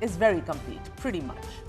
is very complete, pretty much,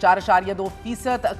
4.2%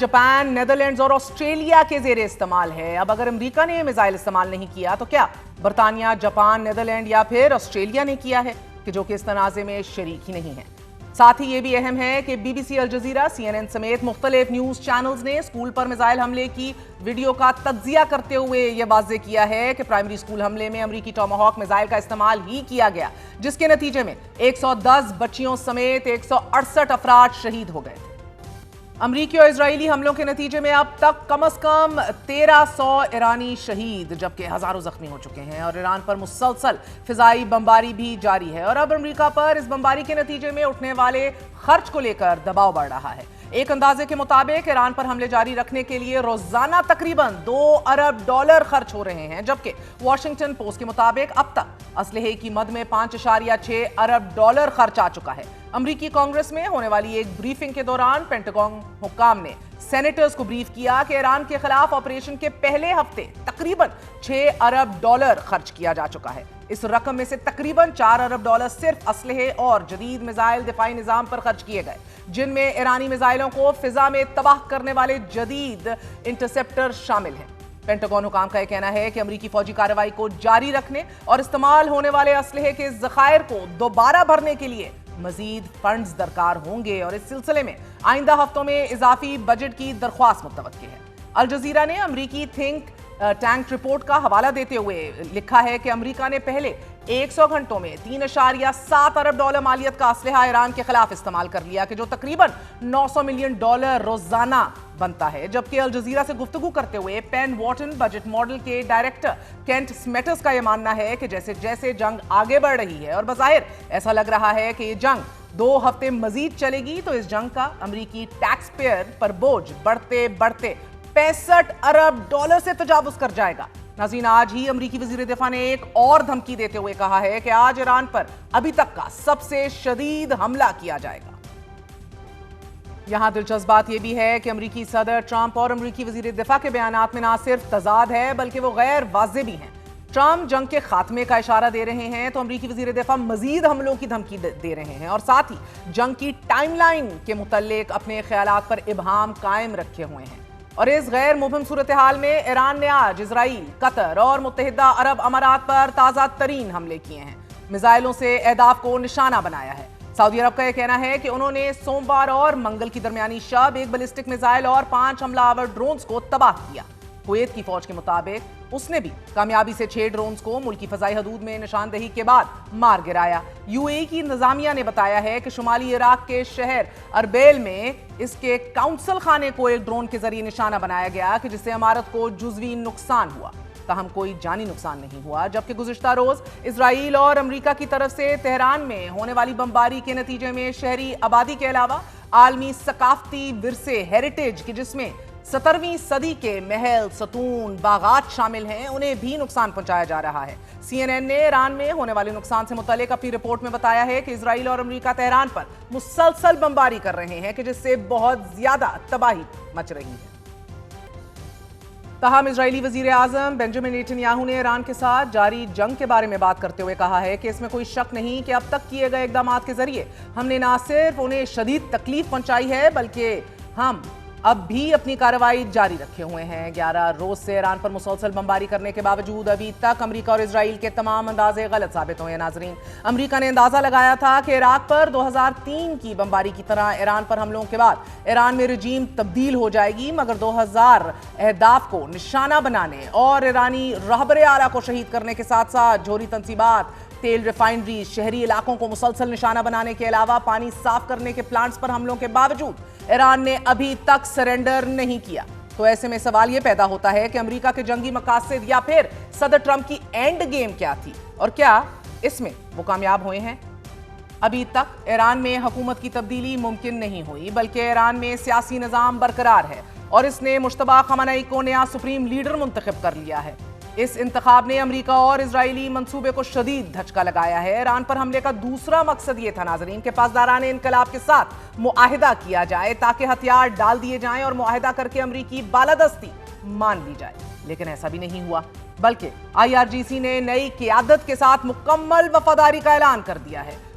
Japan, Netherlands اور Australia کے زیر استعمال ہے۔ اب اگر امریکہ نے یہ میزائل استعمال نہیں کیا تو کیا برطانیہ، جاپان، نیدرلینڈ یا پھر آسٹریلیا نے کیا ہے کہ جو کہ اس تنازع میں شریک ہی نہیں ہے۔ ساتھ ہی یہ بھی اہم ہے کہ B B C, Al Jazeera, CNN سمیت مختلف نیوز چینلز نے اسکول پر میزائل حملے کی ویڈیو کا تجزیہ کرتے ہوئے یہ واضح کیا ہے کہ پرائمری اسکول حملے میں امریکی ٹاماہاک میزائل کا استعمال ہی کیا گیا، جس کے نتیجے میں 110 بچیوں سمیت 168 افراد شہید ہو گئے تھے۔ امریکی اور اسرائیلی حملوں کے نتیجے میں اب تک کم از کم 1300 ایرانی شہید جبکہ ہزاروں زخمی ہو چکے ہیں، اور ایران پر مسلسل فضائی بمباری بھی جاری ہے، اور اب امریکہ پر اس بمباری کے نتیجے میں اٹھنے والے خرچ کو لے کر دباؤ بڑھ رہا ہے۔ ایک اندازے کے مطابق ایران پر حملے جاری رکھنے کے لیے روزانہ تقریباً $2 ارب خرچ ہو رہے ہیں، جبکہ واشنگٹن پوسٹ کے مطابق اب تک اسلحے کی مد میں $5.6 ارب خرچ آ چکا ہے۔ امریکی کانگریس میں ہونے والی ایک بریفنگ کے دوران پینٹاگون حکام نے سینیٹرز کو بریف کیا کہ ایران کے خلاف آپریشن کے پہلے ہفتے تقریباً $6 ارب خرچ کیا جا چکا ہے۔ اس رقم میں سے تقریباً $4 ارب صرف اسلحے اور جدید میزائل دفاعی نظام پر خرچ کیے گئے، جن میں ایرانی میزائلوں کو فضا میں تباہ کرنے والے جدید انٹرسیپٹر شامل ہیں۔ پینٹاگون حکام کا یہ کہنا ہے کہ امریکی فوجی کارروائی کو جاری رکھنے اور استعمال ہونے والے اسلحے کے ذخائر کو دوبارہ بھرنے کے لیے مزید فنڈز درکار ہوں گے، اور اس سلسلے میں آئندہ ہفتوں میں اضافی بجٹ کی درخواست متوقع ہے۔ الجزیرہ نے امریکی تھنک ٹینک رپورٹ کا حوالہ دیتے ہوئے لکھا ہے کہ امریکہ نے پہلے 100 گھنٹوں میں $3.7 ارب مالیت کا اسلحہ ایران کے خلاف استعمال کر لیا، کہ جو تقریباً $900 ملین روزانہ بنتا ہے، جبکہ الجزیرہ سے گفتگو کرتے ہوئے پین واٹن بجٹ ماڈل کے ڈائریکٹر کینٹ سمیٹرز کا یہ ماننا ہے کہ جیسے جیسے جنگ آگے بڑھ رہی ہے اور بظاہر ایسا لگ رہا ہے کہ یہ جنگ 2 ہفتے مزید چلے گی، تو اس جنگ کا امریکی ٹیکس پیئر پر بوجھ بڑھتے بڑھتے $65 ارب سے تجاوز کر جائے گا۔ ناظرین، آج ہی امریکی وزیر دفاع نے ایک اور دھمکی دیتے ہوئے کہا ہے کہ آج ایران پر ابھی تک کا سب سے شدید حملہ کیا جائے گا۔ یہاں دلچسپ بات یہ بھی ہے کہ امریکی صدر ٹرمپ اور امریکی وزیر دفاع کے بیانات میں نہ صرف تضاد ہے بلکہ وہ غیر واضح بھی ہیں۔ ٹرمپ جنگ کے خاتمے کا اشارہ دے رہے ہیں تو امریکی وزیر دفاع مزید حملوں کی دھمکی دے رہے ہیں، اور ساتھ ہی جنگ کی ٹائم لائن کے متعلق اپنے خیالات پر ابہام قائم رکھے ہوئے ہیں۔ اور اس غیر مبہم صورتحال میں ایران نے آج اسرائیل، قطر اور متحدہ عرب امارات پر تازہ ترین حملے کیے ہیں، میزائلوں سے اہداف کو نشانہ بنایا ہے۔ سعودی عرب کا یہ کہنا ہے کہ انہوں نے سوموار اور منگل کی درمیانی شب ایک بیلسٹک میزائل اور 5 حملہ آور ڈرونز کو تباہ کیا۔ کویت کی فوج کے مطابق اس نے بھی کامیابی سے 6 ڈرونز کو ملکی فضائی حدود میں نشاندہی کے بعد مار گرایا۔ UAE کی انتظامیہ نے بتایا ہے کہ شمالی عراق کے شہر اربیل میں اس کے کاؤنسل خانے کو ایک ڈرون کے ذریعے نشانہ بنایا گیا، کہ جس سے عمارت کو جزوی نقصان ہوا، تاہم کوئی جانی نقصان نہیں ہوا۔ جبکہ گزشتہ روز اسرائیل اور امریکہ کی طرف سے تہران میں ہونے والی بمباری کے نتیجے میں شہری آبادی کے علاوہ عالمی ثقافتی ورثے ہیریٹیج کی، جس میں 17ویں صدی کے محل، ستون، باغات شامل ہیں، انہیں بھی نقصان پہنچایا جا رہا ہے۔ CNN نے ایران میں ہونے والے نقصان سے متعلق اپنی رپورٹ میں بتایا ہے کہ اسرائیل اور امریکہ تہران پر مسلسل بمباری کر رہے ہیں، کہ جس سے بہت زیادہ تباہی مچ رہی ہے۔ تاہم اسرائیلی وزیر اعظم بنجامن نیتن یاہو نے ایران کے ساتھ جاری جنگ کے بارے میں بات کرتے ہوئے کہا ہے کہ اس میں کوئی شک نہیں کہ اب تک کیے گئے اقدامات کے ذریعے ہم نے نہ صرف انہیں شدید تکلیف پہنچائی ہے بلکہ ہم اب بھی اپنی کارروائی جاری رکھے ہوئے ہیں۔ 11 روز سے ایران پر مسلسل بمباری کرنے کے باوجود ابھی تک امریکہ اور اسرائیل کے تمام اندازے غلط ثابت ہوئے ہیں۔ ناظرین، امریکہ نے اندازہ لگایا تھا کہ عراق پر 2003 کی بمباری کی طرح ایران پر حملوں کے بعد ایران میں رجیم تبدیل ہو جائے گی، مگر 2000 اہداف کو نشانہ بنانے اور ایرانی رہبر اعلیٰ کو شہید کرنے کے ساتھ ساتھ جوہری تنصیبات، تیل ریفائنری، شہری علاقوں کو مسلسل نشانہ بنانے کے علاوہ پانی صاف کرنے کے پلانٹس پر حملوں کے باوجود ایران نے ابھی تک سرنڈر نہیں کیا۔ تو ایسے میں سوال یہ پیدا ہوتا ہے کہ امریکہ کے جنگی مقاصد یا پھر صدر ٹرمپ کی اینڈ گیم کیا تھی، اور کیا اس میں وہ کامیاب ہوئے ہیں؟ ابھی تک ایران میں حکومت کی تبدیلی ممکن نہیں ہوئی، بلکہ ایران میں سیاسی نظام برقرار ہے اور اس نے مشتبہ خامنئی کو نیا سپریم لیڈر منتخب کر لیا ہے۔ اس انتخاب نے امریکہ اور اسرائیلی منصوبے کو شدید دھچکا لگایا ہے۔ ایران پر حملے کا دوسرا مقصد یہ تھا ناظرین کہ پاسداران انقلاب کے ساتھ معاہدہ کیا جائے تاکہ ہتھیار ڈال دیے جائیں اور معاہدہ کر کے امریکی بالادستی مان لی جائے، لیکن ایسا بھی نہیں ہوا، بلکہ IRGC نے نئی قیادت کے ساتھ مکمل وفاداری کا اعلان کر دیا ہے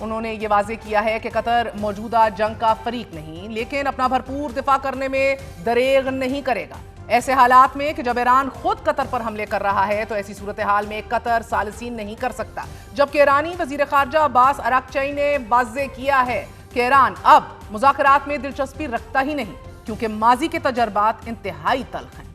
انہوں نے یہ واضح کیا ہے کہ قطر موجودہ جنگ کا فریق نہیں لیکن اپنا بھرپور دفاع کرنے میں دریغ نہیں کرے گا۔ ایسے حالات میں کہ جب ایران خود قطر پر حملے کر رہا ہے تو ایسی صورتحال میں قطر ثالثین نہیں کر سکتا، جبکہ ایرانی وزیر خارجہ عباس اراغچی نے واضح کیا ہے کہ ایران اب مذاکرات میں دلچسپی رکھتا ہی نہیں کیونکہ ماضی کے تجربات انتہائی تلخ ہیں۔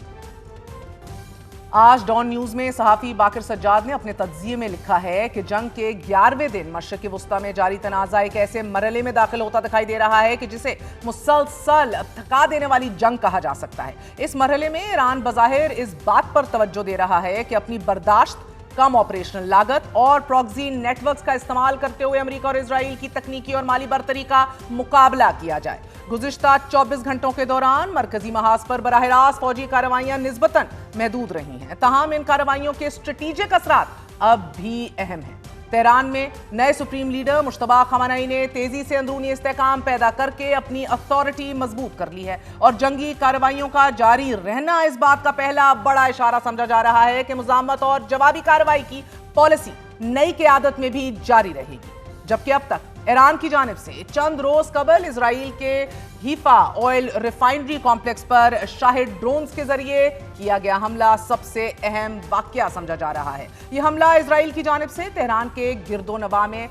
آج ڈان نیوز میں صحافی باقر سجاد نے اپنے تجزیے میں لکھا ہے کہ جنگ کے 11ویں دن مشرق وسطی میں جاری تنازع ایک ایسے مرحلے میں داخل ہوتا دکھائی دے رہا ہے کہ جسے مسلسل تھکا دینے والی جنگ کہا جا سکتا ہے۔ اس مرحلے میں ایران بظاہر اس بات پر توجہ دے رہا ہے کہ اپنی برداشت، کم آپریشنل لاگت اور پراکسی نیٹ ورکس کا استعمال کرتے ہوئے امریکہ اور اسرائیل کی تکنیکی اور مالی برتری کا مقابلہ کیا جائے۔ گزشتہ 24 گھنٹوں کے دوران مرکزی محاذ پر براہ راست فوجی کارروائیاں نسبتاً محدود رہی ہیں، تاہم ان کارروائیوں کے اسٹریٹجک اثرات اب بھی اہم ہیں۔ تہران میں نئے سپریم لیڈر مجتبی خامنئی نے تیزی سے اندرونی استحکام پیدا کر کے اپنی اتھارٹی مضبوط کر لی ہے اور جنگی کارروائیوں کا جاری رہنا اس بات کا پہلا بڑا اشارہ سمجھا جا رہا ہے کہ مزاحمت اور جوابی کارروائی کی پالیسی نئی قیادت میں بھی جاری رہے گی، جبکہ اب تک ایران کی جانب سے چند روز قبل اسرائیل کے ہیفا آئل ریفائنری کمپلیکس پر شاہد ڈرونز کے ذریعے کیا گیا حملہ سب سے اہم واقعہ سمجھا جا رہا ہے۔ یہ حملہ اسرائیل کی جانب سے تہران کے گرد و نواح میں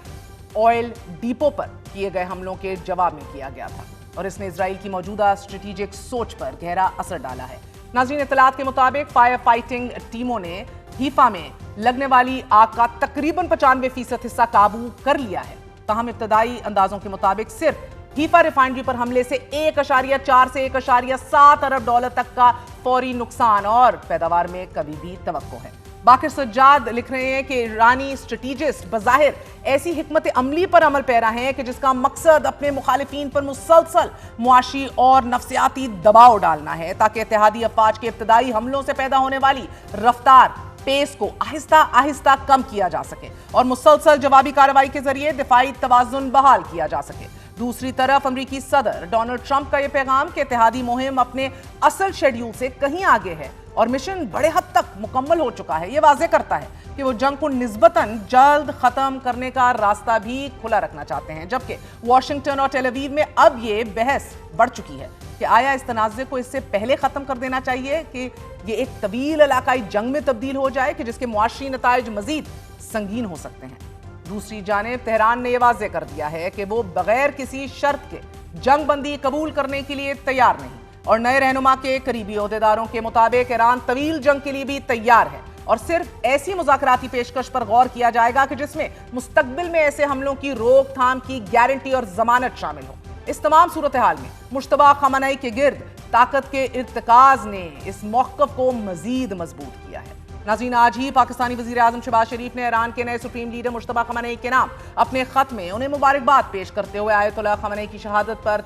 آئل ڈیپو پر کیے گئے حملوں کے جواب میں کیا گیا تھا اور اس نے اسرائیل کی موجودہ اسٹریٹجک سوچ پر گہرا اثر ڈالا ہے۔ ناظرین، اطلاعات کے مطابق فائر فائٹنگ ٹیموں نے ہیفا میں لگنے والی آگ کا تقریباً 95% حصہ قابو کر لیا ہے، تاہم ابتدائی اندازوں کے مطابق صرف ہیفا ریفائنری پر حملے سے 1.4 سے 1.7 ارب ڈالر تک کا فوری نقصان اور پیداوار میں کمی بھی توقع ہے۔ باقر سجاد لکھ رہے ہیں کہ ایرانی اسٹریٹجسٹ بظاہر ایسی حکمت عملی پر عمل پیرا ہیں کہ جس کا مقصد اپنے مخالفین پر مسلسل معاشی اور نفسیاتی دباؤ ڈالنا ہے تاکہ اتحادی افواج کے ابتدائی حملوں سے پیدا ہونے والی رفتار پیس کو آہستہ آہستہ کم کیا جا سکے اور مسلسل جوابی کارروائی کے ذریعے دفاعی توازن بحال کیا جا سکے۔ دوسری طرف امریکی صدر ڈونلڈ ٹرمپ کا یہ پیغام کہ اتحادی مہم اپنے اصل شیڈیول سے کہیں آگے ہے اور مشن بڑے حد تک مکمل ہو چکا ہے، یہ واضح کرتا ہے کہ وہ جنگ کو نسبتاً جلد ختم کرنے کا راستہ بھی کھلا رکھنا چاہتے ہیں، جبکہ واشنگٹن اور ٹیل اویو میں اب یہ بحث بڑھ چکی ہے کہ آیا اس تنازع کو اس سے پہلے ختم کر دینا چاہیے کہ یہ ایک طویل علاقائی جنگ میں تبدیل ہو جائے کہ جس کے معاشی نتائج مزید سنگین ہو سکتے ہیں۔ دوسری جانب تہران نے یہ واضح کر دیا ہے کہ وہ بغیر کسی شرط کے جنگ بندی قبول کرنے کے لیے تیار نہیں اور نئے رہنما کے قریبی عہدیداروں کے مطابق ایران طویل جنگ کے لیے بھی تیار ہے اور صرف ایسی مذاکراتی پیشکش پر غور کیا جائے گا کہ جس میں مستقبل میں ایسے حملوں کی روک تھام کی گارنٹی اور ضمانت شامل ہو۔ اس تمام صورتحال میں مجتبی خامنئی کے گرد طاقت کے ارتکاز نے اس موقف کو مزید مضبوط کیا ہے۔ ناظرین، آج ہی پاکستانی وزیر اعظم شہباز شریف نے ایران کے نئے سپریم لیڈر مجتبی خامنئی کے نام اپنے خط میں انہیں مبارکباد پیش کرتے ہوئے آیت اللہ خامنئی کی شہادت پر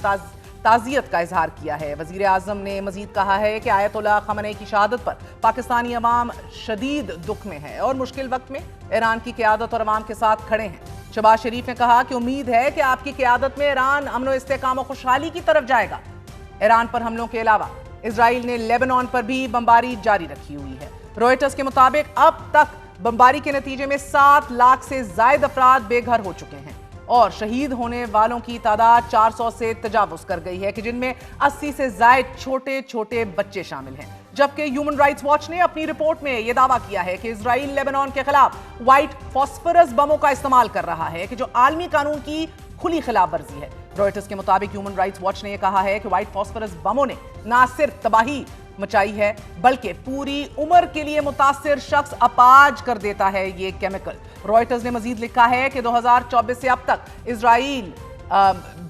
تعزیت کا اظہار کیا ہے۔ وزیر اعظم نے مزید کہا ہے کہ آیت اللہ خامنئی کی شہادت پر پاکستانی عوام شدید دکھ میں ہے اور مشکل وقت میں ایران کی قیادت اور عوام کے ساتھ کھڑے ہیں۔ شہباز شریف نے کہا کہ امید ہے کہ آپ کی قیادت میں ایران امن و استحکام و خوشحالی کی طرف جائے گا۔ ایران پر حملوں کے علاوہ اسرائیل نے لیبنان پر بھی بمباری جاری رکھی ہوئی ہے۔ روئٹرز کے مطابق اب تک بمباری کے نتیجے میں 7 لاکھ سے زائد افراد بے گھر ہو چکے ہیں اور شہید ہونے والوں کی تعداد 400 سے تجاوز کر گئی ہے کہ جن میں 80 سے زائد چھوٹے چھوٹے بچے شامل ہیں، جبکہ ہیومن رائٹس واچ نے اپنی رپورٹ میں یہ دعویٰ کیا ہے کہ اسرائیل لیبنان کے خلاف وائٹ فاسفورس بموں کا استعمال کر رہا ہے کہ جو عالمی قانون کی کھلی خلاف ورزی ہے۔ روئٹرز کے مطابق ہیومن رائٹس واچ نے یہ کہا ہے کہ وائٹ فاسفورس بموں نے نہ صرف تباہی مچائی ہے بلکہ پوری عمر کے لیے متاثر شخص اپاہج کر دیتا ہے یہ کیمیکل۔ روئٹرز نے مزید لکھا ہے کہ 2024 سے اب تک اسرائیل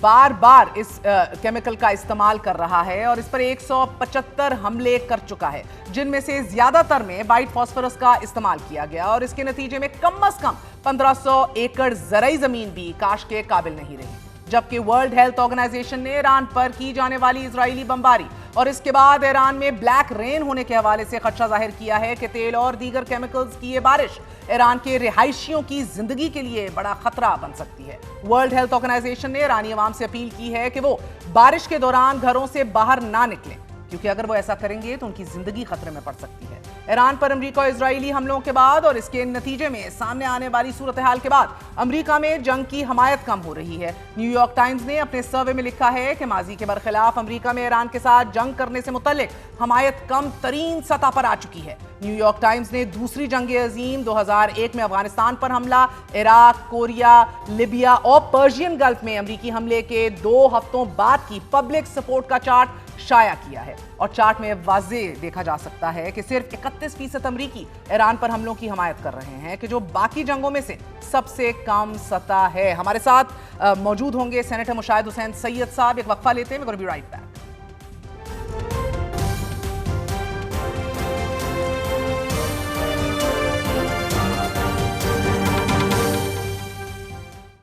بار بار اس کیمیکل کا استعمال کر رہا ہے اور اس پر 175 حملے کر چکا ہے، جن میں سے زیادہ تر میں وائٹ فاسفورس کا استعمال کیا گیا اور اس کے نتیجے میں کم از کم 1500 ایکڑ زرعی زمین بھی کاشت کے قابل نہیں رہی، جبکہ ورلڈ ہیلتھ آرگنائزیشن نے ایران پر کی جانے والی اسرائیلی بمباری اور اس کے بعد ایران میں بلیک رین ہونے کے حوالے سے خدشہ ظاہر کیا ہے کہ تیل اور دیگر کیمیکلز کی یہ بارش ایران کے رہائشیوں کی زندگی کے لیے بڑا خطرہ بن سکتی ہے۔ ورلڈ ہیلتھ آرگنائزیشن نے ایرانی عوام سے اپیل کی ہے کہ وہ بارش کے دوران گھروں سے باہر نہ نکلیں کیونکہ اگر وہ ایسا کریں گے تو ان کی زندگی خطرے میں پڑ سکتی ہے۔ ایران پر امریکہ اسرائیلی حملوں کے بعد اور اس کے نتیجے میں سامنے آنے والی صورتحال کے بعد امریکہ میں جنگ کی حمایت کم ہو رہی ہے۔ نیو یارک ٹائمز نے اپنے سروے میں لکھا ہے کہ ماضی کے برخلاف امریکہ میں ایران کے ساتھ جنگ کرنے سے متعلق حمایت کم ترین سطح پر آ چکی ہے۔ نیو یارک ٹائمز نے دوسری جنگ عظیم 2001 میں افغانستان پر حملہ، عراق، کوریا، لیبیا اور پرشین گلف میں امریکی حملے کے 2 ہفتوں بعد کی پبلک سپورٹ کا چارٹ شائع کیا ہے، اور چارٹ میں واضح دیکھا جا سکتا ہے کہ صرف 31% امریکی ایران پر حملوں کی حمایت کر رہے ہیں، کہ جو باقی جنگوں میں سے سب سے کم سطح ہے۔ ہمارے ساتھ موجود ہوں گے سینیٹر مشاہد حسین سید صاحب۔ ایک وقفہ لیتے ہیں، we're gonna be right back۔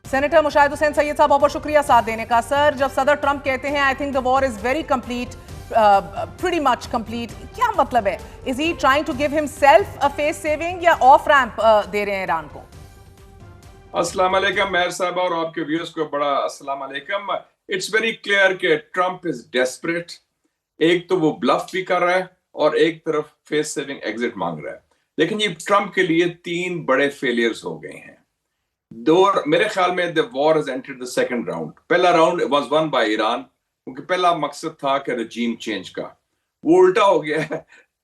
Senator Mushahid Hussain Syed صاحب، بہت بہت شکریہ ساتھ دینے کا۔ سر، جب صدر ٹرمپ کہتے ہیں I think the war is very complete, pretty much complete، کیا مطلب ہے؟ Is he trying to give himself a face saving یا off ramp دے رہے ہیں ایران کو؟ السلام علیکم مہر صاحبہ اور آپ کے ویورز کو بڑا السلام علیکم۔ اٹس ویری کلیئر کہ ٹرمپ از ڈیسپریٹ، ایک تو وہ بلف بھی کر رہا ہے اور ایک طرف فیس سیونگ ایگزٹ مانگ رہا ہے، لیکن یہ ٹرمپ کے لیے 3 بڑے فیلیئرز ہو گئے ہیں۔ میرے خیال میں the war has entered the second round۔ پہلا round was won by Iran, کیونکہ پہلا مقصد تھا کہ رجیم چینج کا، وہ الٹا ہو گیا ہے۔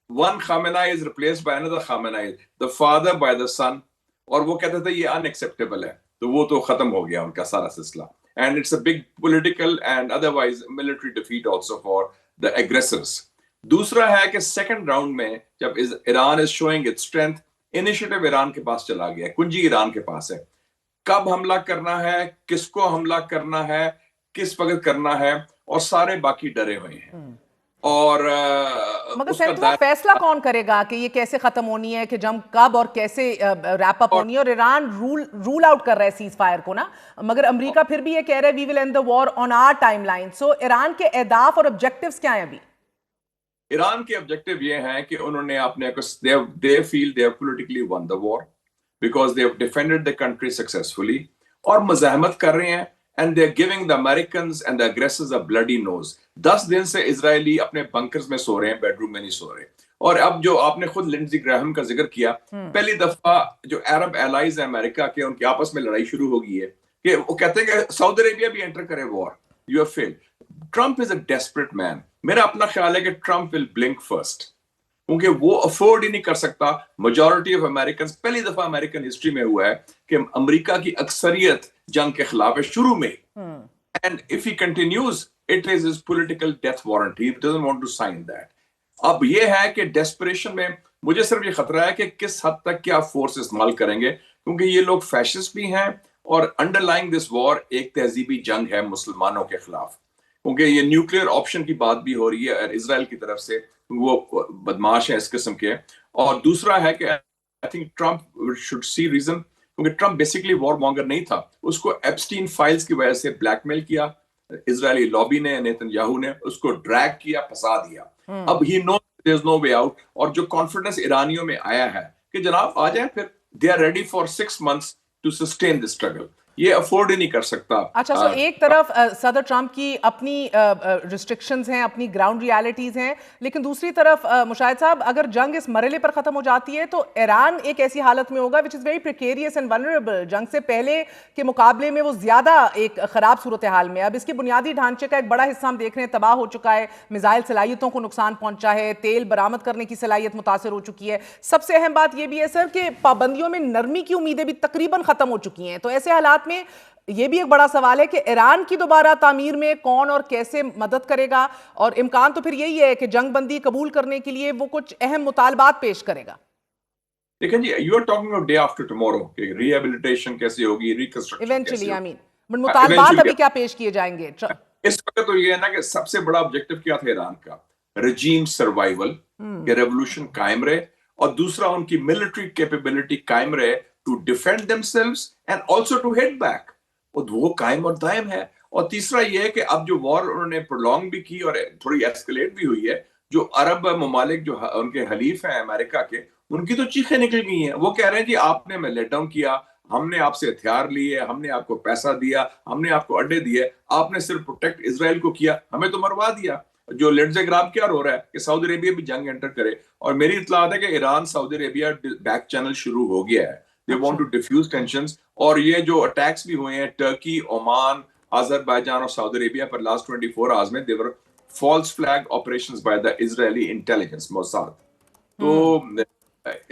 one Khamenei is replaced by another Khamenei، the father by the son، اور وہ کہتے تھے یہ unacceptable ہے، تو وہ تو ختم ہو گیا ان کا سارا سلسلہ۔ and it's a big political and otherwise military defeat also for the aggressors۔ دوسرا ہے کہ سیکنڈ راؤنڈ میں جب Iran is showing its strength، initiative Iran کے پاس چلا گیا، کنجی ایران کے پاس ہے، کب حملہ کرنا ہے، کس کو حملہ کرنا ہے، کس وقت کرنا ہے، اور سارے باقی ڈرے ہوئے ہیں۔ اور مگر سینیٹر فیصلہ کون کرے گا کہ یہ کیسے ختم ہونی ہے، کہ جنگ کب اور کیسے ریپ اپ ہونی ہے؟ اور ایران رول آؤٹ کر رہا ہے سیز فائر کو نا، مگر امریکہ پھر بھی یہ کہہ رہا ہے we will end the war on our timeline۔ So Iran کے اہداف اور آبجیکٹیوز کیا ہیں ابھی؟ ایران کے آبجیکٹیو یہ ہیں کہ انہوں نے اپنے they feel they have politically won the war because they have defended the country successfully، اور مزاحمت کر رہے ہیں and they are giving the Americans and the aggressors a bloody nose۔ 10 دن سے اسرائیلی اپنے بنکرز میں سو رہے ہیں، بیڈ روم میں نہیں سو رہے۔ اور اب جو آپ نے خود لنڈزی گراہم کا ذکر کیا، پہلی دفعہ جو عرب ایلائز ہیں امریکہ کے، ان کی آپس میں لڑائی شروع ہو گئی ہے کہ وہ کہتے ہیں کہ سعودی عربیہ بھی انٹر کرے war. You have failed. Trump is a desperate man. میرا اپنا خیال ہے کہ ٹرمپ ول بلنک فرسٹ، کیونکہ وہ افورڈ ہی نہیں کر سکتا۔ میجورٹی آف امریکنز، پہلی دفعہ امریکن ہسٹری میں ہوا ہے کہ امریکہ کی اکثریت جنگ کے خلاف ہے شروع میں، and if he continues it is his political death warrant, he doesn't want to sign that. اب یہ ہے کہ ڈیسپریشن میں مجھے صرف یہ خطرہ ہے کہ کس حد تک کیا فورس استعمال کریں گے، کیونکہ یہ لوگ فیشسٹ بھی ہیں، اور انڈر لائنگ دس وار ایک تہذیبی جنگ ہے مسلمانوں کے خلاف، کیونکہ یہ نیوکلیئر آپشن کی بات بھی ہو رہی ہے اسرائیل کی طرف سے، وہ بدماش ہیں اس قسم کے۔ اور دوسرا ہے کہ I think Trump should see reason, کیونکہ ٹرمپ بیسکلی وار مانگر نہیں تھا، اس کو ایپسٹین فائلز کی وجہ سے بلیک میل کیا اسرائیلی لابی نے، نیتن یاہو نے اس کو ڈریگ کیا، پھنسا دیا۔ اب ہی نو دیر از نو وے آؤٹ، اور جو کانفیڈنس ایرانیوں میں آیا ہے کہ جناب آ جائیں، پھر they are ready for 6 months to sustain this struggle, یہ افورڈ ہی نہیں کر سکتا۔ اچھا، سو ایک طرف صدر ٹرمپ کی اپنی ریسٹرکشنز ہیں، اپنی گراؤنڈ ریالٹیز ہیں، لیکن دوسری طرف مشاہد صاحب اگر جنگ اس مرحلے پر ختم ہو جاتی ہے تو ایران ایک ایسی حالت میں ہوگا وچ از ویری پریکیریس اینڈ ولنریبل، جنگ سے پہلے کے مقابلے میں وہ زیادہ ایک خراب صورتحال میں۔ اب اس کے بنیادی ڈھانچے کا ایک بڑا حصہ ہم دیکھ رہے ہیں تباہ ہو چکا ہے، میزائل صلاحیتوں کو نقصان پہنچا ہے، تیل برآمد کرنے کی صلاحیت متاثر ہو چکی ہے۔ سب سے اہم بات یہ بھی ہے سر کہ پابندیوں میں نرمی کی امیدیں بھی تقریباً ختم ہو چکی ہیں، تو ایسے حالات میں یہ بھی ایک بڑا سوال ہے کہ ایران کی دوبارہ تعمیر میں کون اور کیسے مدد کرے گا، اور امکان تو پھر یہی ہے کہ جنگ بندی قبول کرنے کے لیے وہ کچھ اہم مطالبات پیش کرے گا۔ دیکھیں جی، you are talking about day after tomorrow کہ ری ایبلیٹیشن کیسے ہوگی، ریکنسٹرکشن ایونچولی آئی مین مطالبات ابھی کیا پیش کیے جائیں گے؟ اس وقت تو یہ ہے نا کہ سب سے بڑا آبجیکٹو کیا تھا ایران کا، رجیم سروائیول، کہ ریولوشن قائم رہے، اور دوسرا ان کی ملٹری کیپیبلٹی قائم رہے to defend themselves and also to hit back, وہ قائم اور دائم ہے۔ اور تیسرا یہ ہے کہ اب جو وار انہوں نے پرولونگ بھی کی اور تھوڑی ایسکلیٹ بھی ہوئی ہے، جو عرب ممالک جو ان کے حلیف ہیں امریکہ کے، ان کی تو چیخیں نکل گئی ہیں، وہ کہہ رہے ہیں جی آپ نے لیٹ ڈاؤن کیا، ہم نے آپ سے ہتھیار لیے، ہم نے آپ کو پیسہ دیا، ہم نے آپ کو اڈے دیے، آپ نے صرف پروٹیکٹ اسرائیل کو کیا، ہمیں تو مروا دیا۔ جو لڑز گراب کیا ہو رہا ہے کہ سعودی عربیہ بھی جنگ انٹر کرے, اور میری اطلاعات ہے کہ ایران سعودی عربیہ بیک چینل شروع ہو گیا ہے. They want to diffuse tensions. اور یہ جو اٹیکس بھی ہوئے ہیں ٹرکی, عمان, آذربائیجان اور سعودی عربیہ پر لاسٹ 24 hours میں, they were false flag operations by the Israeli intelligence Mossad.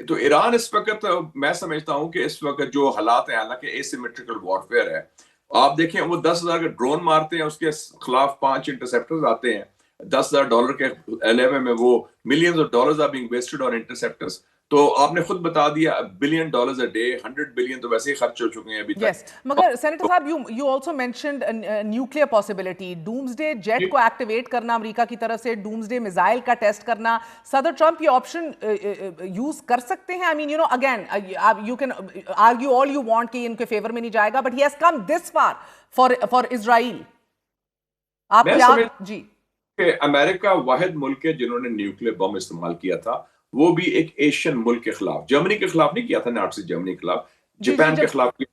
تو ایران اس وقت, میں سمجھتا ہوں کہ اس وقت جو حالات ہیں, حالانکہ asymmetrical warfare ہے, آپ دیکھیں وہ 10,000 کا ڈرون مارتے ہیں, اس کے خلاف 5 انٹرسیپٹرز آتے ہیں, $10,000 کے علیوے میں وہ millions of dollars are being wasted on interceptors. تو آپ نے خود بتا دیا $1 billion a day, 100 billion تو ویسے ہی خرچ ہو چکے ہیں ابھی تک. Yes. مگر سینیٹر صاحب, you also mentioned nuclear possibility. Doomsday jet کو ایکٹیویٹ کرنا امریکہ کی طرف سے, Doomsday میزائل کا ٹیسٹ کرنا, صدر ٹرمپ یہ آپشن یوز کر سکتے ہیں؟ I mean, again, you can argue all you want کہ ان کے فیور میں نہیں جائے گا, but he has come this far for Israel. آپ کیا جی کہ امریکہ واحد ملک ہے جنہوں نے نیوکلیر بم استعمال کیا تھا, وہ بھی ایک ایشین ملک کے خلاف, جرمنی کے خلاف نہیں کیا تھا, ناٹسی جرمنی کے خلاف, جاپان کے خلاف کیا,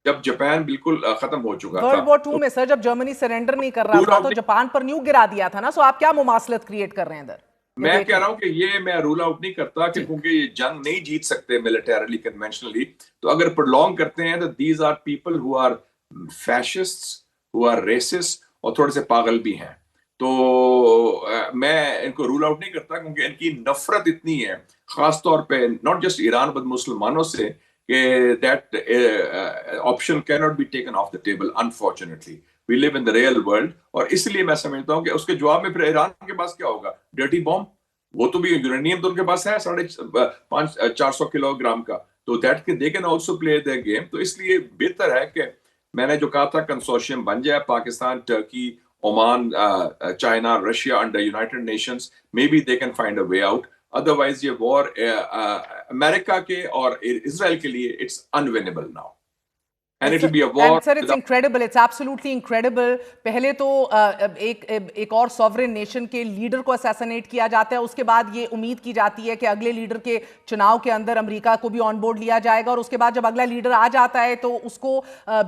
جب جاپان بالکل ختم ہو چکا تھا. ورلڈ وار 2 میں سر جب جرمنی سرنڈر نہیں کر رہا تھا تو جاپان پر نیوک گرا دیا تھا نا, سو آپ کیا مماثلت کریٹ کر رہے ہیں ادھر؟ میں کہہ رہا ہوں کہ یہ میں رول آؤٹ نہیں کرتا کہ کیونکہ یہ جنگ نہیں جیت سکتے ملیٹریلی کنونشنلی, تو اگر پرولونگ کرتے ہیں تو these are people who are fascists, who are racist, اور تھوڑے سے پاگل بھی ہیں. تو میں ان کو رول آؤٹ نہیں کرتا کیونکہ ان کی نفرت اتنی ہے, خاص طور پہ ناٹ جسٹ ایران بٹ مسلمانوں سے, کہ دیٹ آپشن کی not be taken off the table. Unfortunately we live in the real world, اور اس لیے میں سمجھتا ہوں کہ اس کے جواب میں پھر ایران کے پاس کیا ہوگا؟ ڈرٹی بام. وہ تو بھی یورینیم تو ان کے پاس ہے 450 کلو گرام کا, تو that they can also play their game. تو اس لیے بہتر ہے کہ میں نے جو کہا تھا کنسورشیم بن جائے, Pakistan, Turkey, Oman, China, Russia under United Nations, maybe they can find a way out. Otherwise یہ war امریکہ کے اور اسرائیل کے لیے it's unwinnable now. And it will be a war. And sir, it's incredible. It's absolutely incredible. پہلے تو ایک اور sovereign nation کے لیڈر کو assassinate کیا جاتا ہے, اس کے بعد یہ امید کی جاتی ہے کہ اگلے لیڈر کے چناؤ کے اندر امریکہ کو بھی آن بورڈ لیا جائے گا, اور اس کے بعد جب اگلا لیڈر آ جاتا ہے تو اس کو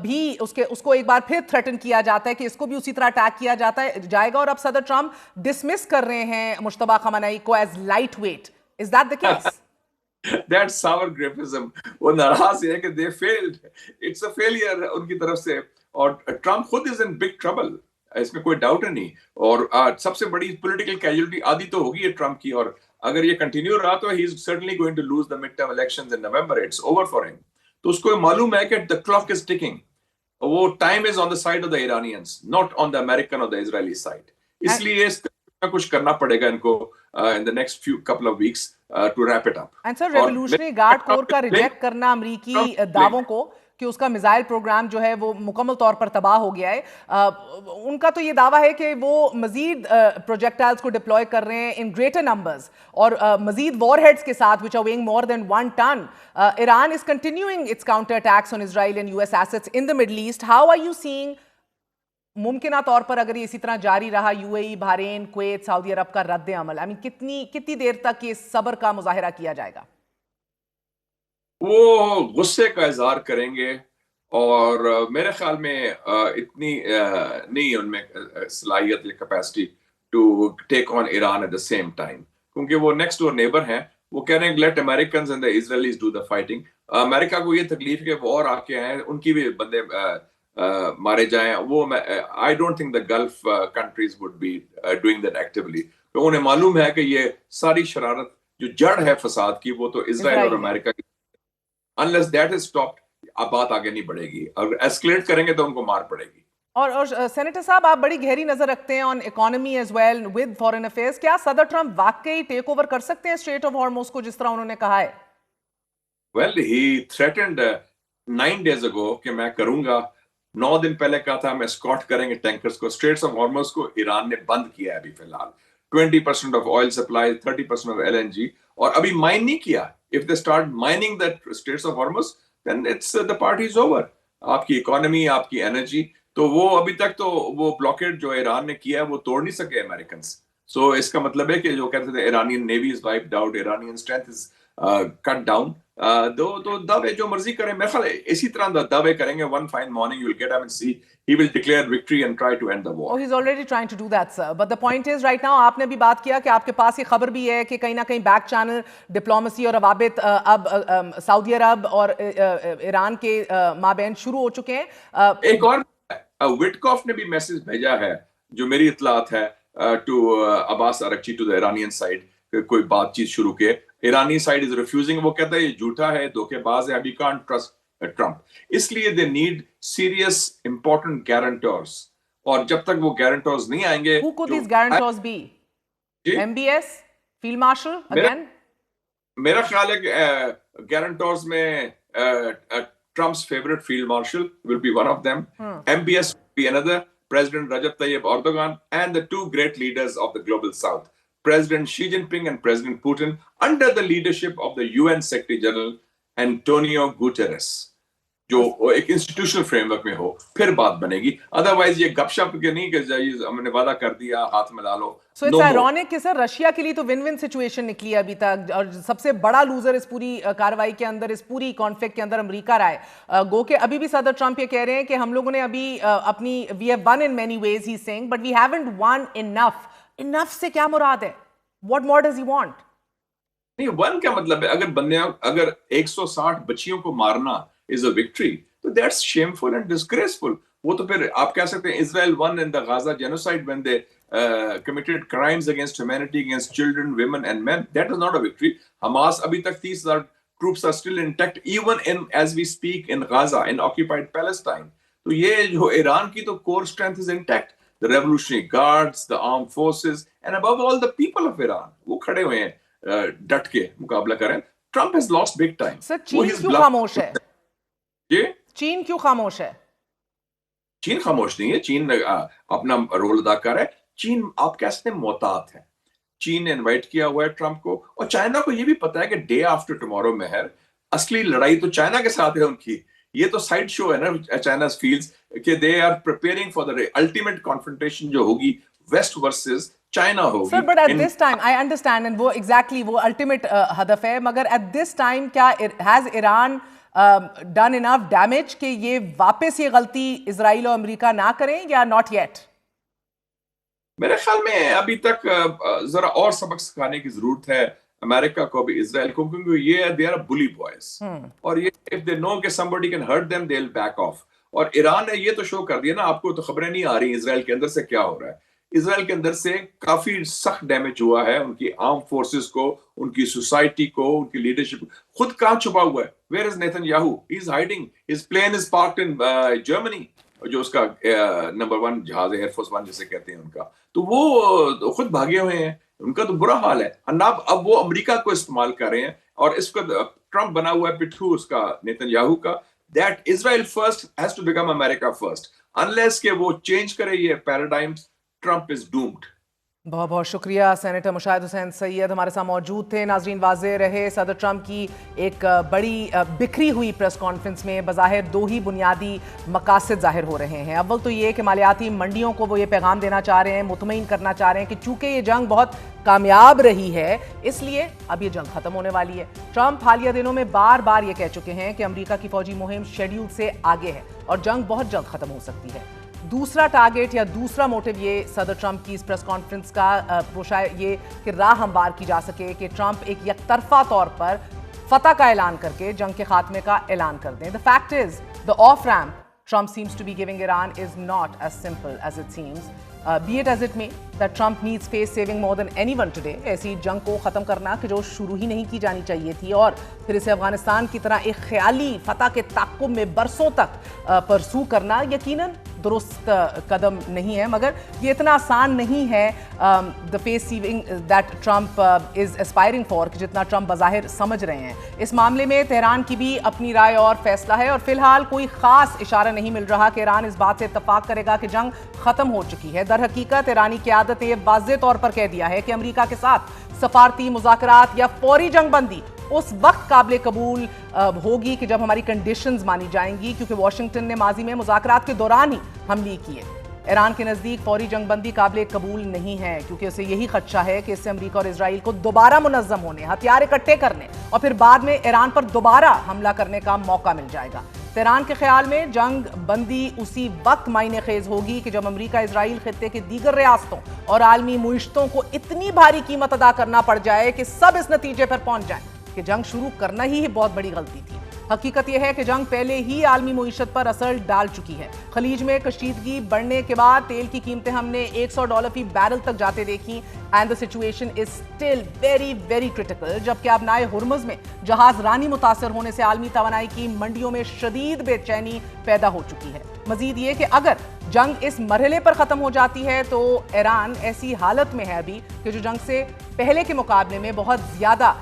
بھی اس کو ایک بار پھر تھریٹن کیا جاتا ہے کہ اس کو بھی اسی طرح اٹیک کیا جائے گا. اور اب صدر ٹرمپ ڈسمس کر رہے ہیں مشتبہ خامنئی کو as light weight. Is that the case? That's sour graphism. وہ ناراض ہے کہ they failed. It's a failure ان کی طرف سے, اور ٹرمپ خود is in big trouble, اس میں کوئی ڈاؤٹ نہیں. اور سب سے بڑی پولیٹیکل کیجولٹی آدھی تو ہوگی ہے ٹرمپ کی, اور اگر یہ کنٹینیو رہا تو he is certainly going to lose the midterm elections in November. It's over for him. تو اس کو معلوم ہے کہ the clock is ticking. وہ time is on the side of the Iranians, not on the American or the Israeli side. اس لیے اس کا کچھ کرنا پڑے گا ان کو in the next few couple of weeks to wrap it up. And sir, Revolutionary Guard Corps کا reject کرنا امریکی دعووں کو کہ اس کا میزائل پروگرام جو ہے وہ مکمل طور پر تباہ ہو گیا ہے, ان کا تو یہ دعویٰ ہے کہ وہ مزید پروجیکٹائلز کو ڈپلوائے کر رہے ہیں ان گریٹر نمبرز, اور مزید وار ہیڈز کے ساتھ which are weighing more than 1 ton. Iran is continuing its counter attacks on Israel and US assets in the Middle East. How are you seeing ممکنہ طور پر اگر یہ اسی طرح جاری رہا UAE, بحرین, کویت, سعودی عرب کا رد عمل, کتنی دیر تک یہ صبر کا مظاہرہ کیا جائے گا؟ وہ غصے کا اظہار کریں گے, اور میرے خیال میں اتنی نہیں ان میں صلاحیت یا capacity to take on Iran at the same time, کیونکہ وہ نیکسٹ ڈور نیبر ہیں. وہ کہہ رہے ہیں let Americans and the Israelis do the fighting. امریکہ کو یہ تکلیف کہ وہ اور آ کے ہیں, ان کی بھی بندے مارے جائیں. وہ I don't think the Gulf countries would be doing that actually. تو انہیں معلوم ہے کہ یہ ساری شرارت جو جڑ ہے فساد کی وہ تو اسرائیل اور امریکہ کی. unless that is stopped اب بات آگے نہیں بڑھے گی. اگر ایسکلیٹ کریں گے تو ان کو مار پڑے گی. اور سینیٹر صاحب, آپ بڑی گہری نظر رکھتے ہیں on economy as well with foreign affairs. کیا صدر ٹرمپ واقعی ٹیک اوور کر سکتے ہیں اسٹریٹ آف ہارموز کو جس طرح انہوں نے کہا ہے؟ Well, he threatened 9 days ago کہ میں کروں گا. 9 دن پہلے کہا تھا ہم اسکارٹ کریں گے ٹینکرز کو. اسٹریٹس آف ہارموز کو ایران نے بند کیا ہے ابھی فی الحال. 20% of oil supply, 30% of LNG, اور ابھی مائن نہیں کیا. If they start mining the Straits of Hormuz, then it's the party is over. آپ کی اکانومی, آپ کی انرجی, تو وہ ابھی تک تو وہ بلاکیڈ جو ایران نے کیا ہے وہ توڑ نہیں سکے امریکنز. سو اس کا مطلب ہے کہ جو کہتے تھے Iranian navy is wiped out, Iranian strength is cut down, تو دعوے جو مرضی کریں, میرے خیال اسی طرح دعوے کریں گے. One fine morning you will get up and see he will declare victory and try to end the war. Oh, he's already trying to do that, sir. But the point is, right now, آپ نے بھی بات کیا کہ آپ کے پاس یہ خبر بھی ہے کہ کہیں نہ کہیں بیک چینل ڈپلومیسی اور روابط اب سعودی عرب اور ایران کے مابین شروع ہو چکے ہیں. ایک اور وٹکاف نے بھی میسج بھیجا ہے, جو میری اطلاعات ہے, to Abbas Araghchi, to the Iranian side, کوئی بات چیت شروع کے. ایرانی سائڈ از ریفیوزنگ, وہ کہتا ہے یہ جھوٹا ہے, دھوکے باز ہے, ابھی کانٹ ٹرسٹ ٹرمپ. اس لیے they need serious important guarantors, اور جب تک وہ گارنٹرز نہیں آئیں گے. Who could these guarantors be? MBS? Field Marshal? Again? میرا خیال ہے کہ گارنٹرز میں Trump's favorite field marshal will be one of them. MBS will be another. President Rajab Tayyip Erdogan and the two great leaders of the global south, President Xi Jinping and President Putin, under the leadership of the UN Secretary General Antonio Guterres, جو ایک institutional frame work میں ہو, پھر بات بنے گی. Otherwise یہ گپ شپ کے نہیں کہ ہم نے وعدہ کر دیا ہاتھ میں ڈالو. سو اٹس آئرونک کہ سر رشیا کے لیے تو ون ون سچویشن نکلی ابھی تک, اور سب سے بڑا لوزر اس پوری کاروائی کے اندر, اس پوری کانفلکٹ کے اندر امریکہ رہا ہے. گو کہ ابھی بھی صدر ٹرمپ یہ کہہ رہے ہیں کہ ہم لوگوں نے ابھی اپنی we have won in many ways, he saying, but we haven't won enough. Enough سے کیا مراد ہے؟ What more does he want? نہیں, ون کا مطلب ہے اگر 160 بچیوں کو مارنا is a victory, so that's shameful and disgraceful. وہ تو پھر آپ کہہ سکتے ہیں Israel won in the Gaza genocide when they committed crimes against humanity, against children, women and men. That is not a victory. Hamas ابھی تک 30,000 troops are still intact even in, as we speak, in Gaza, in occupied Palestine. تو یہ جو ایران کی تو core strength is intact. The Revolutionary Guards, the armed forces, and above all the people of Iran, وہ کھڑے ہوئے ہیں ڈٹ کے مقابلہ کریں. Trump has lost big time. سر چین کیوں خاموش ہے؟ چین کیوں خاموش ہے؟ چین خاموش نہیں ہے, چین اپنا رول ادا کر رہا ہے. چین آپ کہہ سکتے ہیں محتاط ہے. چین نے انوائٹ کیا ہوا ہے ٹرمپ کو, اور چائنا کو یہ بھی پتا ہے کہ ڈے آفٹر ٹمورو مہر اصلی لڑائی تو چائنا کے ساتھ ہے ان کی. یہ تو سائڈ شو ہے نا چائنا فیلز, کہ they are preparing for the ultimate confrontation جو ہوگی ویسٹ ورسز چائنا ہوگی. Sir but at this time I understand, and وہ ایگزیکٹلی وہ الٹیمیٹ ہدف ہے, مگر ایٹ دس ٹائم کیا has Iran done enough damage کہ یہ واپس یہ غلطی اسرائیل اور امریکہ نہ کریں, یا not yet؟ میرے خیال میں ابھی تک ذرا اور سبق سکھانے کی ضرورت ہے امریکہ کو بھی اسرائیل کو, کیونکہ یہ they are bully boys, اور یہ if they know کہ somebody can hurt them they'll back off. اور ایران نے یہ تو شو کر دیا نا, آپ کو تو خبریں نہیں آ رہی اسرائیل کے اندر سے کیا ہو رہا ہے. اسرائیل کے اندر سے کافی سخت ڈیمیج ہوا ہے ان کی آرم فورسز کو, ان کی سوسائٹی کو, ان کی لیڈرشپ. خود کہاں چھپا ہوا ہے؟ Where is Netanyahu? He is hiding, his plane is parked in Germany, جو اس کا نمبر 1 جہاز ہے, ایئر فورس 1 جسے کہتے ہیں ان کا, تو وہ خود بھاگے ہوئے ہیں. ان کا تو برا حال ہے. اب وہ امریکہ کو استعمال کر رہے ہیں, اور اس کا ٹرمپ بنا ہوا ہے پٹھو اس کا, نیتن یاہو کا, that Israel first has to become America first. Unless کہ وہ چینج کرے یہ پیراڈائم, Trump is doomed. بہت بہت شکریہ سینیٹر مشاہد حسین سید ہمارے ساتھ موجود تھے. ناظرین, واضح رہے صدر ٹرمپ کی ایک بڑی بکھری ہوئی پریس کانفرنس میں بظاہر 2 ہی بنیادی مقاصد ظاہر ہو رہے ہیں. اول تو یہ کہ مالیاتی منڈیوں کو وہ یہ پیغام دینا چاہ رہے ہیں, مطمئن کرنا چاہ رہے ہیں کہ چونکہ یہ جنگ بہت کامیاب رہی ہے اس لیے اب یہ جنگ ختم ہونے والی ہے. ٹرمپ حالیہ دنوں میں بار بار یہ کہہ چکے ہیں کہ امریکہ کی فوجی مہم شیڈیول سے آگے ہے اور جنگ بہت جلد ختم ہو سکتی ہے. دوسرا ٹارگیٹ یا دوسرا موٹیو یہ صدر ٹرمپ کی اس پریس کانفرنس کا وہ شاید یہ کہ راہ ہموار کی جا سکے کہ ٹرمپ ایک یک طرفہ طور پر فتح کا اعلان کر کے جنگ کے خاتمے کا اعلان کر دیں. The fact is, the off-ramp Trump seems to be giving Iran is not as simple as it seems. Be it as it may, that Trump needs face saving more than anyone today. ایسی جنگ کو ختم کرنا کہ جو شروع ہی نہیں کی جانی چاہیے تھی, اور پھر اسے افغانستان کی طرح ایک خیالی فتح کے تعاقب میں برسوں تک پرسو کرنا یقیناً درست قدم نہیں ہے, مگر یہ اتنا آسان نہیں ہے the face saving that Trump is aspiring for کہ جتنا ٹرمپ بظاہر سمجھ رہے ہیں. اس معاملے میں تہران کی بھی اپنی رائے اور فیصلہ ہے, اور فی الحال کوئی خاص اشارہ نہیں مل رہا کہ ایران اس بات سے اتفاق کرے گا کہ جنگ ختم ہو چکی ہے. در حقیقت ایرانی قیادت نے یہ واضح طور پر کہہ دیا ہے کہ امریکہ کے ساتھ سفارتی مذاکرات یا فوری جنگ بندی اس وقت قابل قبول ہوگی کہ جب ہماری کنڈیشنز مانی جائیں گی, کیونکہ واشنگٹن نے ماضی میں مذاکرات کے دوران ہی حملے کیے. ایران کے نزدیک فوری جنگ بندی قابل قبول نہیں ہے کیونکہ اسے یہی خدشہ ہے کہ اس سے امریکہ اور اسرائیل کو دوبارہ منظم ہونے، ہتھیار اکٹھے کرنے اور پھر بعد میں ایران پر دوبارہ حملہ کرنے کا موقع مل جائے گا۔ تہران کے خیال میں جنگ بندی اسی وقت معنی خیز ہوگی کہ جب امریکہ اسرائیل خطے کی دیگر ریاستوں اور عالمی معیشتوں کو اتنی بھاری قیمت ادا کرنا پڑ جائے کہ سب اس نتیجے پر پہنچ جائیں کہ جنگ شروع کرنا ہی بہت بڑی غلطی تھی۔ حقیقت یہ ہے کہ جنگ پہلے ہی عالمی معیشت پر اثر ڈال چکی ہے۔ خلیج میں کشیدگی بڑھنے کے بعد تیل کی قیمتیں ہم نے $100 فی بیرل تک جاتے دیکھیں and the situation is still very very critical، جبکہ آبنائے ہرمز میں جہاز رانی متاثر ہونے سے عالمی توانائی کی منڈیوں میں شدید بے چینی پیدا ہو چکی ہے۔ مزید یہ کہ اگر جنگ اس مرحلے پر ختم ہو جاتی ہے تو ایران ایسی حالت میں ہے ابھی کہ جو جنگ سے پہلے کے مقابلے میں بہت زیادہ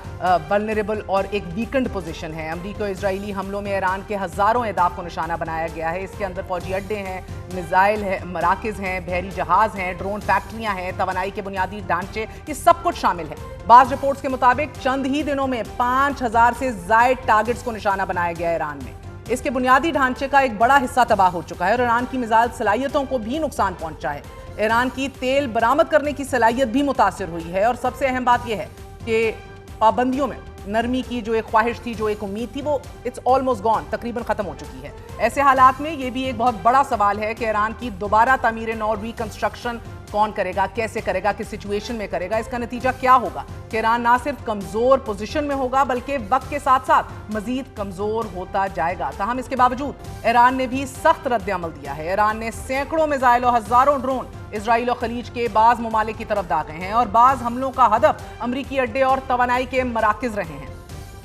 ولنریبل اور ایک ویکنڈ پوزیشن ہے۔ امریکہ اور اسرائیلی حملوں میں ایران کے ہزاروں اہداف کو نشانہ بنایا گیا ہے۔ اس کے اندر فوجی اڈے ہیں، میزائل ہیں، مراکز ہیں، بحری جہاز ہیں، ڈرون فیکٹریاں ہیں، توانائی کے بنیادی ڈھانچے، یہ سب کچھ شامل ہے۔ بعض رپورٹس کے مطابق چند ہی دنوں میں 5000 سے زائد ٹارگٹس کو نشانہ بنایا گیا ایران میں۔ اس کے بنیادی ڈھانچے کا ایک بڑا حصہ تباہ ہو چکا ہے اور ایران کی میزائل صلاحیتوں کو بھی نقصان پہنچا ہے۔ ایران کی تیل برآمد کرنے کی صلاحیت بھی متاثر ہوئی ہے اور سب سے اہم بات یہ ہے کہ پابندیوں میں نرمی کی جو ایک خواہش تھی، جو ایک امید تھی، وہ اٹس آلموسٹ گون، تقریباً ختم ہو چکی ہے۔ ایسے حالات میں یہ بھی ایک بہت بڑا سوال ہے کہ ایران کی دوبارہ تعمیر نو اور ریکنسٹرکشن کون کرے گا، کیسے کرے گا، کس سچویشن میں کرے گا۔ اس کا نتیجہ کیا ہوگا کہ ایران نہ صرف کمزور پوزیشن میں ہوگا بلکہ وقت کے ساتھ ساتھ مزید کمزور ہوتا جائے گا۔ تاہم اس کے باوجود ایران نے بھی سخت رد عمل دیا ہے۔ ایران نے سینکڑوں میزائل اور ہزاروں ڈرون اسرائیل اور خلیج کے بعض ممالک کی طرف داغے ہیں اور بعض حملوں کا ہدف امریکی اڈے اور توانائی کے مراکز رہے ہیں۔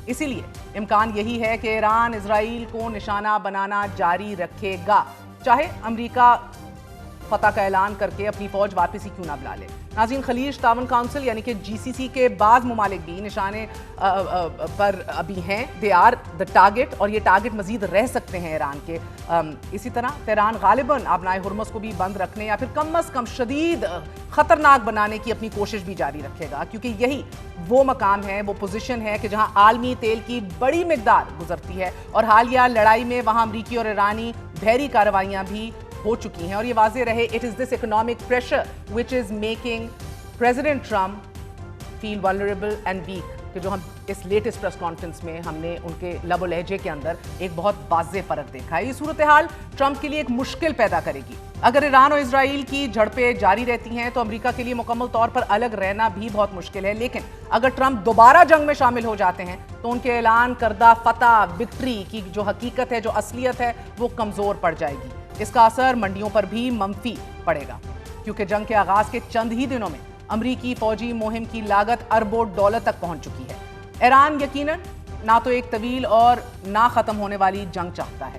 اسی لیے امکان یہی ہے کہ ایران اسرائیل کو نشانہ بنانا جاری رکھے گا، چاہے امریکہ فتح کا اعلان کر کے اپنی فوج واپس ہی کیوں نہ بلا لے۔ ناظرین، خلیج تعاون کونسل یعنی کہ GCC کے بعض ممالک بھی نشانے پر ابھی ہیں، دے آر دا ٹارگٹ، اور یہ ٹارگٹ مزید رہ سکتے ہیں ایران کے۔ اسی طرح تہران غالباً آبنائے ہرمز کو بھی بند رکھنے یا پھر کم از کم شدید خطرناک بنانے کی اپنی کوشش بھی جاری رکھے گا، کیونکہ یہی وہ مقام ہے، وہ پوزیشن ہے کہ جہاں عالمی تیل کی بڑی مقدار گزرتی ہے اور حالیہ لڑائی میں وہاں امریکی اور ایرانی بحری کارروائیاں بھی ہو چکی ہیں۔ اور یہ واضح رہے it is this economic pressure which is making President Trump feel vulnerable and weak، کہ جو ہم اس لیٹسٹ پریس کانفرنس میں ہم نے ان کے لب و لہجے کے اندر ایک بہت واضح فرق دیکھا ہے۔ یہ صورتحال ٹرمپ کے لیے ایک مشکل پیدا کرے گی۔ اگر ایران اور اسرائیل کی جھڑپیں جاری رہتی ہیں تو امریکہ کے لیے مکمل طور پر الگ رہنا بھی بہت مشکل ہے، لیکن اگر ٹرمپ دوبارہ جنگ میں شامل ہو جاتے ہیں تو ان کے اعلان کردہ فتح، وکٹری کی جو حقیقت ہے، جو اصلیت ہے، وہ کمزور پڑ جائے گی۔ اس کا اثر منڈیوں پر بھی منفی پڑے گا، کیونکہ جنگ کے آغاز کے چند ہی دنوں میں امریکی فوجی مہم کی لاگت اربوں ڈالر تک پہنچ چکی ہے۔ ایران یقیناً نہ تو ایک طویل اور نہ ختم ہونے والی جنگ چاہتا ہے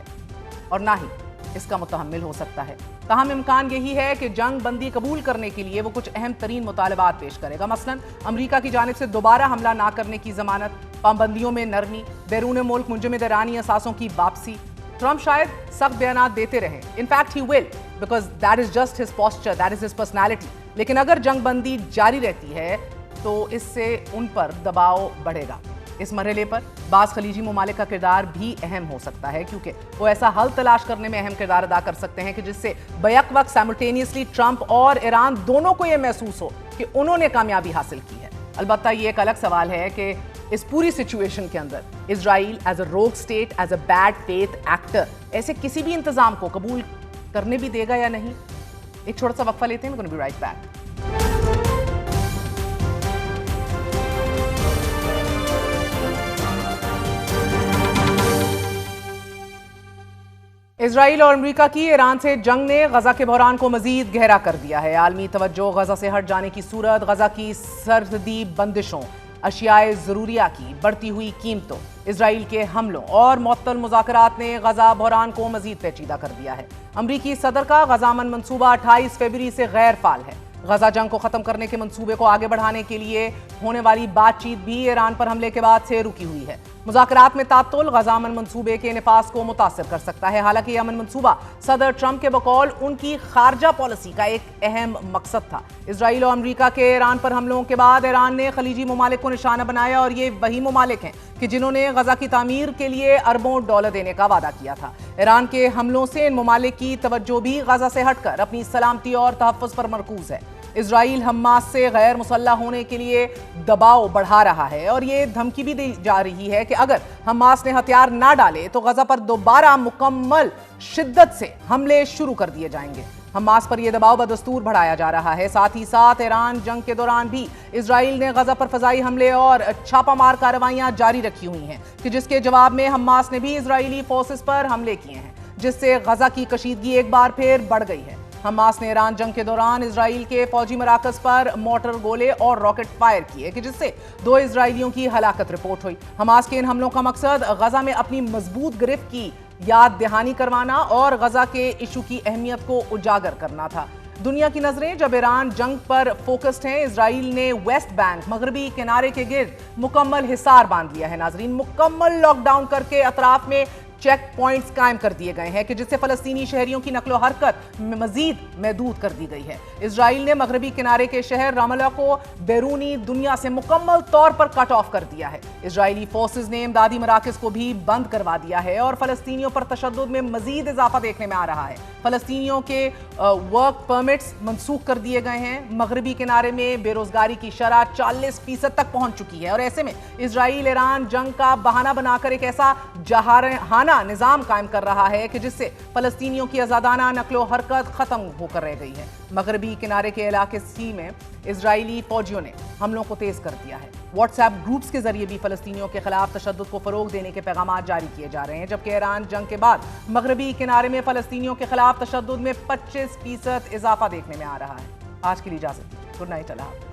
اور نہ ہی اس کا متحمل ہو سکتا ہے۔ تاہم امکان یہی ہے کہ جنگ بندی قبول کرنے کے لیے وہ کچھ اہم ترین مطالبات پیش کرے گا، مثلاً امریکہ کی جانب سے دوبارہ حملہ نہ کرنے کی ضمانت، پابندیوں میں نرمی، بیرون ملک منجمد ایرانی اثاثوں کی واپسی۔ ٹرمپ شاید سخت بیانات دیتے رہے، in fact he will, because that is just his posture, that is his personality, لیکن اگر جنگ بندی جاری رہتی ہے تو اس سے ان پر دباؤ بڑھے گا۔ اس مرحلے پر بعض خلیجی ممالک کا کردار بھی اہم ہو سکتا ہے، کیونکہ وہ ایسا حل تلاش کرنے میں اہم کردار ادا کر سکتے ہیں کہ جس سے بیک وقت سائملٹینیسلی ٹرمپ اور ایران دونوں کو یہ محسوس ہو کہ انہوں نے کامیابی حاصل کی ہے۔ البتہ یہ ایک الگ سوال ہے کہ اس پوری سچویشن کے اندر اسرائیل ایز اے روگ state, as a bad faith actor, ایسے کسی بھی انتظام کو قبول کرنے بھی دے گا یا نہیں۔ ایک چھوٹا سا وقفہ لیتے ہیں، we're going to be right back۔ اسرائیل اور امریکہ کی ایران سے جنگ نے غزہ کے بحران کو مزید گہرا کر دیا ہے۔ عالمی توجہ غزہ سے ہٹ جانے کی صورت، غزہ کی سرحدی بندشوں، اشیاء ضروریہ کی بڑھتی ہوئی قیمتوں، اسرائیل کے حملوں اور معطل مذاکرات نے غزہ بحران کو مزید پیچیدہ کر دیا ہے۔ امریکی صدر کا غزہ امن منصوبہ 28 فروری سے غیر فعال ہے۔ غزہ جنگ کو ختم کرنے کے منصوبے کو آگے بڑھانے کے لیے ہونے والی بات چیت بھی ایران پر حملے کے بعد سے رکی ہوئی ہے۔ مذاکرات میں تعطل غزہ امن منصوبے کے نفاذ کو متاثر کر سکتا ہے. حالانکہ یہ امن منصوبہ صدر ٹرمپ کے بقول ان کی خارجہ پالیسی کا ایک اہم مقصد تھا. اسرائیل اور امریکہ کے ایران پر حملوں کے بعد ایران نے خلیجی ممالک کو نشانہ بنایا اور یہ وہی ممالک ہیں کہ جنہوں نے غزہ کی تعمیر کے لیے اربوں ڈالر دینے کا وعدہ کیا تھا. ایران کے حملوں سے ان ممالک کی توجہ بھی غزہ سے ہٹ کر اپنی سلامتی اور تحفظ پر مرکوز ہے. اسرائیل حماس سے غیر مسلح ہونے کے لیے دباؤ بڑھا رہا ہے اور یہ دھمکی بھی دی جا رہی ہے کہ اگر حماس نے ہتھیار نہ ڈالے تو غزہ پر دوبارہ مکمل شدت سے حملے شروع کر دیے جائیں گے. حماس پر یہ دباؤ بدستور بڑھایا جا رہا ہے. ساتھ ہی ساتھ ایران جنگ کے دوران بھی اسرائیل نے غزہ پر فضائی حملے اور چھاپہ مار کارروائیاں جاری رکھی ہوئی ہیں کہ جس کے جواب میں حماس نے بھی اسرائیلی فورسز پر حملے کیے ہیں جس سے غزہ کی کشیدگی ایک بار پھر بڑھ گئی ہے. حماس نے ایران جنگ کے دوران اسرائیل کے فوجی مراکز پر مورٹر گولے اور راکٹ فائر کیے کہ جس سے 2 اسرائیلیوں کی ہلاکت رپورٹ ہوئی. حماس کے ان حملوں کا مقصد غزہ میں اپنی مضبوط گرفت کی یاد دہانی کروانا اور غزہ کے ایشو کی اہمیت کو اجاگر کرنا تھا. دنیا کی نظریں جب ایران جنگ پر فوکسڈ ہیں، اسرائیل نے ویسٹ بینک مغربی کنارے کے گرد مکمل حصار باندھ لیا ہے. ناظرین، مکمل لاک ڈاؤن کر کے اطراف میں چیک پوائنٹس قائم کر دیے گئے ہیں کہ جس سے فلسطینی شہریوں کی نقل و حرکت مزید محدود کر دی گئی ہے. اسرائیل نے مغربی کنارے کے شہر رام اللہ کو بیرونی دنیا سے مکمل طور پر کٹ آف کر دیا ہے. اسرائیلی فورسز نے امدادی مراکز کو بھی بند کروا دیا ہے اور فلسطینیوں پر تشدد میں مزید اضافہ دیکھنے میں آ رہا ہے. فلسطینیوں کے ورک پرمٹس منسوخ کر دیے گئے ہیں. مغربی کنارے میں بے روزگاری کی شرح 40% تک پہنچ چکی ہے اور ایسے میں اسرائیل ایران جنگ کا بہانہ بنا کر ایک ایسا جارحانہ نظام قائم کر رہا ہے کہ جس سے فلسطینیوں کی آزادانہ نقل و حرکت ختم ہو کر رہ گئی ہے. مغربی کنارے کے علاقے سی میں اسرائیلی فوجیوں نے حملوں کو تیز کر دیا ہے. واٹس ایپ گروپس کے ذریعے بھی فلسطینیوں کے خلاف تشدد کو فروغ دینے کے پیغامات جاری کیے جا رہے ہیں، جبکہ ایران جنگ کے بعد مغربی کنارے میں فلسطینیوں کے خلاف تشدد میں 25% اضافہ دیکھنے میں آ رہا ہے. آج کے لیے اجازت. Good night. اللہ حافظ.